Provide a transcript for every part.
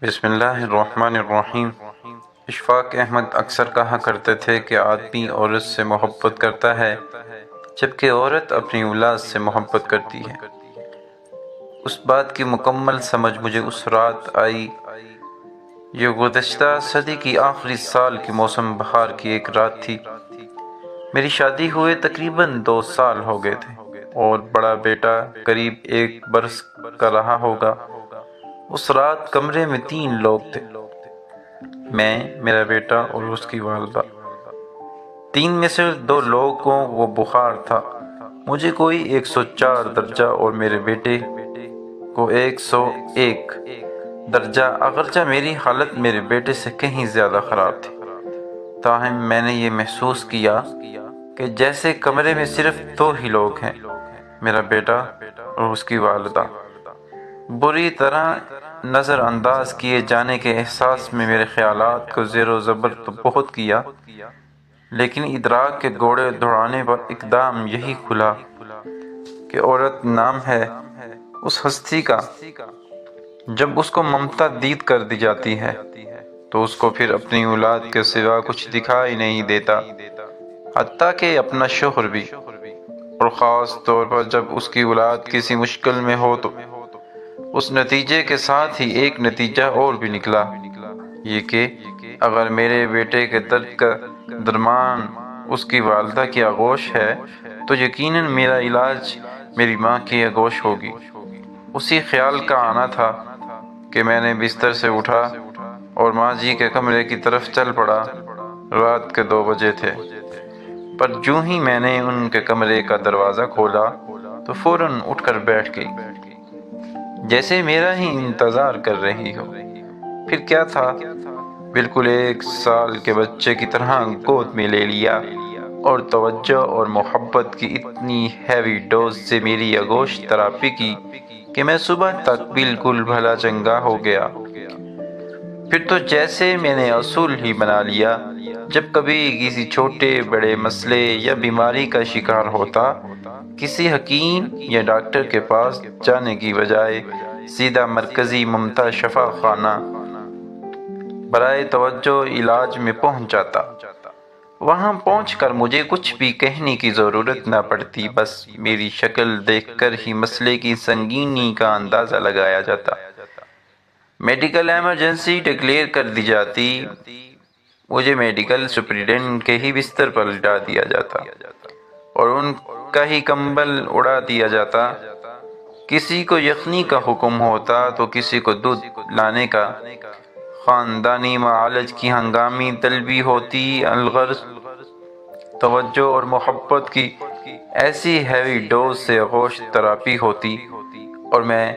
بسم اللہ الرحمن الرحیم۔ اشفاق احمد اکثر کہا کرتے تھے کہ آدمی عورت سے محبت کرتا ہے جبکہ عورت اپنی اولاد سے محبت کرتی ہے۔ اس بات کی مکمل سمجھ مجھے اس رات آئی۔ یہ گزشتہ صدی کی آخری سال کی موسم بہار کی ایک رات تھی۔ میری شادی ہوئے تقریباً 2 سال ہو گئے تھے اور بڑا بیٹا قریب 1 برس کا رہا ہوگا۔ اس رات کمرے میں 3 لوگ تھے، میں، میرا بیٹا اور اس کی والدہ۔ 3 میں سے 2 لوگوں کو وہ بخار تھا، مجھے کوئی 104 درجہ اور میرے بیٹے کو 101 درجہ، اگرچہ میری حالت میرے بیٹے سے کہیں زیادہ خراب تھی۔ تاہم میں نے یہ محسوس کیا کہ جیسے کمرے میں صرف 2 ہی لوگ ہیں، میرا بیٹا اور اس کی والدہ۔ بری طرح نظر انداز کیے جانے کے احساس میں میرے خیالات کو زیر و زبر تو بہت کیا، لیکن ادراک کے گھوڑے دوڑانے پر اقدام یہی کھلا کہ عورت نام ہے اس ہستی کا۔ جب اس کو ممتا دید کر دی جاتی ہے تو اس کو پھر اپنی اولاد کے سوا کچھ دکھائی نہیں دیتا، حتیٰ کہ اپنا شوہر بھی، اور خاص طور پر جب اس کی اولاد کسی مشکل میں ہو تو اس نتیجے کے ساتھ ہی ایک نتیجہ اور بھی نکلا، یہ کہ اگر میرے بیٹے کے درد کا درمان اس کی والدہ کی آغوش ہے تو یقیناً میرا علاج میری ماں کی آغوش ہوگی۔ اسی خیال کا آنا تھا کہ میں نے بستر سے اٹھا اور ماں جی کے کمرے کی طرف چل پڑا۔ رات کے 2 بجے تھے، پر جوں ہی میں نے ان کے کمرے کا دروازہ کھولا تو فوراً اٹھ کر بیٹھ گئی، جیسے میرا ہی انتظار کر رہی ہو۔ پھر کیا تھا، بالکل 1 سال کے بچے کی طرح گود میں لے لیا اور توجہ اور محبت کی اتنی ہیوی ڈوز سے میری آغوش تراپی کی کہ میں صبح تک بالکل بھلا چنگا ہو گیا۔ پھر تو جیسے میں نے اصول ہی بنا لیا، جب کبھی کسی چھوٹے بڑے مسئلے یا بیماری کا شکار ہوتا، کسی حکیم یا ڈاکٹر کے پاس جانے کی بجائے سیدھا مرکزی ممتا شفا خانہ برائے توجہ علاج میں پہنچ جاتا۔ وہاں پہنچ کر مجھے کچھ بھی کہنے کی ضرورت نہ پڑتی، بس میری شکل دیکھ کر ہی مسئلے کی سنگینی کا اندازہ لگایا جاتا۔ میڈیکل ایمرجنسی ڈکلیئر کر دی جاتی، مجھے میڈیکل سپرنٹینڈنٹ کے ہی بستر پر لٹا دیا جاتا اور ان کا ہی کمبل اڑا دیا جاتا۔ کسی کو یخنی کا حکم ہوتا تو کسی کو دودھ لانے کا۔ خاندانی معالج کی ہنگامی طلبی ہوتی، الغرض توجہ اور محبت کی ایسی ہیوی ڈوز سے آغوش تراپی ہوتی، اور میں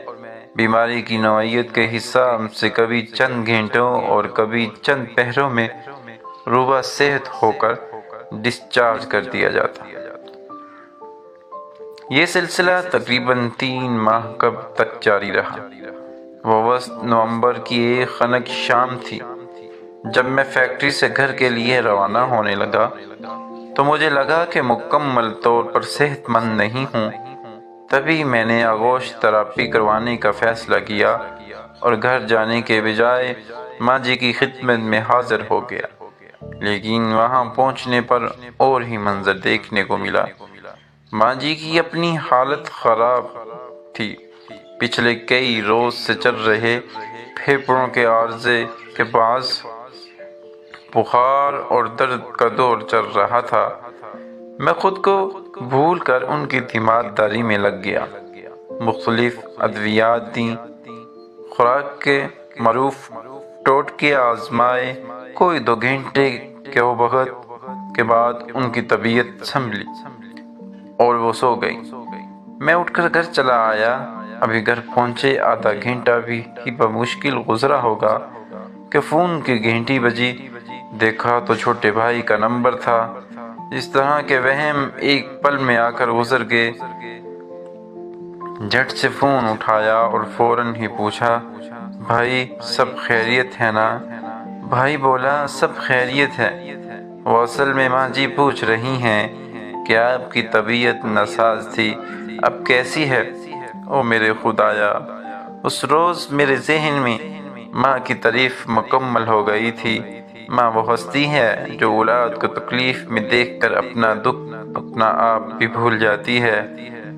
بیماری کی نوعیت کے حساب سے کبھی چند گھنٹوں اور کبھی چند پہروں میں روبہ صحت ہو کر ڈسچارج کر دیا جاتا۔ یہ سلسلہ تقریباً 3 ماہ تک جاری رہا۔ وہ وسط نومبر کی ایک خنک شام تھی، جب میں فیکٹری سے گھر کے لیے روانہ ہونے لگا تو مجھے لگا کہ مکمل طور پر صحت مند نہیں ہوں۔ تبھی میں نے آغوش تراپی کروانے کا فیصلہ کیا اور گھر جانے کے بجائے ماں جی کی خدمت میں حاضر ہو گیا۔ لیکن وہاں پہنچنے پر اور ہی منظر دیکھنے کو ملا۔ ماں جی کی اپنی حالت خراب تھی، پچھلے کئی روز سے چل رہے پھیپھڑوں کے عارضے کے باعث بخار اور درد کا دور چل رہا تھا۔ میں خود کو بھول کر ان کی تیمارداری میں لگ گیا، مختلف ادویات دیں، خوراک کے معروف ٹوٹکے آزمائے۔ کوئی 2 گھنٹے کے وقت کے بعد ان کی طبیعت سنبھلی اور وہ سو گئی۔ میں اٹھ کر گھر چلا آیا۔ ابھی گھر پہنچے آدھا گھنٹہ بھی بمشکل گزرا ہوگا کہ فون کی گھنٹی بجی۔ دیکھا تو چھوٹے بھائی کا نمبر تھا۔ اس طرح کے وہم ایک پل میں آ کر گزر گئے۔ جھٹ سے فون اٹھایا اور فوراً ہی پوچھا، بھائی سب خیریت ہے نا؟ بھائی بولا، سب خیریت ہے۔ وہ اصل میں ماں جی پوچھ رہی ہیں کہ آپ کی طبیعت ناساز تھی، اب کیسی ہے؟ او میرے خدایا! اس روز میرے ذہن میں ماں کی تعریف مکمل ہو گئی تھی۔ ماں وہ ہستی ہے جو اولاد کو تکلیف میں دیکھ کر اپنا دکھ اپنا آپ بھی بھول جاتی ہے۔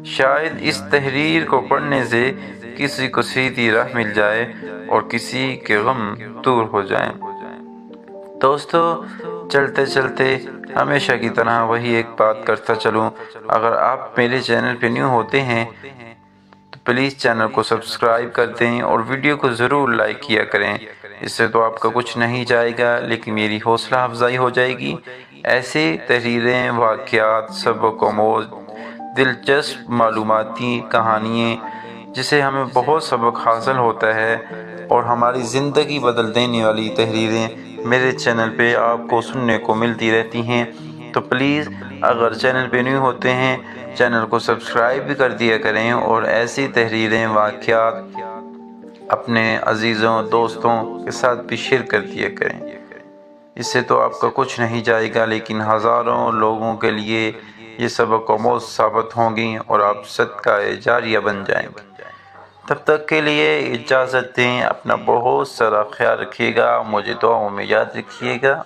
شاید اس تحریر کو پڑھنے سے کسی کو سیدھی راہ مل جائے اور کسی کے غم دور ہو جائیں۔ دوستو، چلتے چلتے ہمیشہ کی طرح وہی ایک بات کرتا چلوں، اگر آپ میرے چینل پہ نیو ہوتے ہیں تو پلیز چینل کو سبسکرائب کر دیں اور ویڈیو کو ضرور لائک کیا کریں۔ اس سے تو آپ کا کچھ نہیں جائے گا لیکن میری حوصلہ افزائی ہو جائے گی۔ ایسے تحریریں، واقعات، سبق آموز، دلچسپ معلوماتی کہانیاں جسے ہمیں بہت سبق حاصل ہوتا ہے اور ہماری زندگی بدل دینے والی تحریریں میرے چینل پہ آپ کو سننے کو ملتی رہتی ہیں۔ تو پلیز اگر چینل پہ نیو ہوتے ہیں چینل کو سبسکرائب بھی کر دیا کریں اور ایسی تحریریں، واقعات اپنے عزیزوں دوستوں کے ساتھ بھی شیئر کر دیا کریں۔ اس سے تو آپ کا کچھ نہیں جائے گا لیکن ہزاروں لوگوں کے لیے یہ سبق آموز ثابت ہوں گی اور آپ صدقہ جاریہ بن جائیں گے۔ تب تک کے لیے اجازت دیں، اپنا بہت سارا خیال رکھیے گا، مجھے دعاؤں میں یاد رکھیے گا۔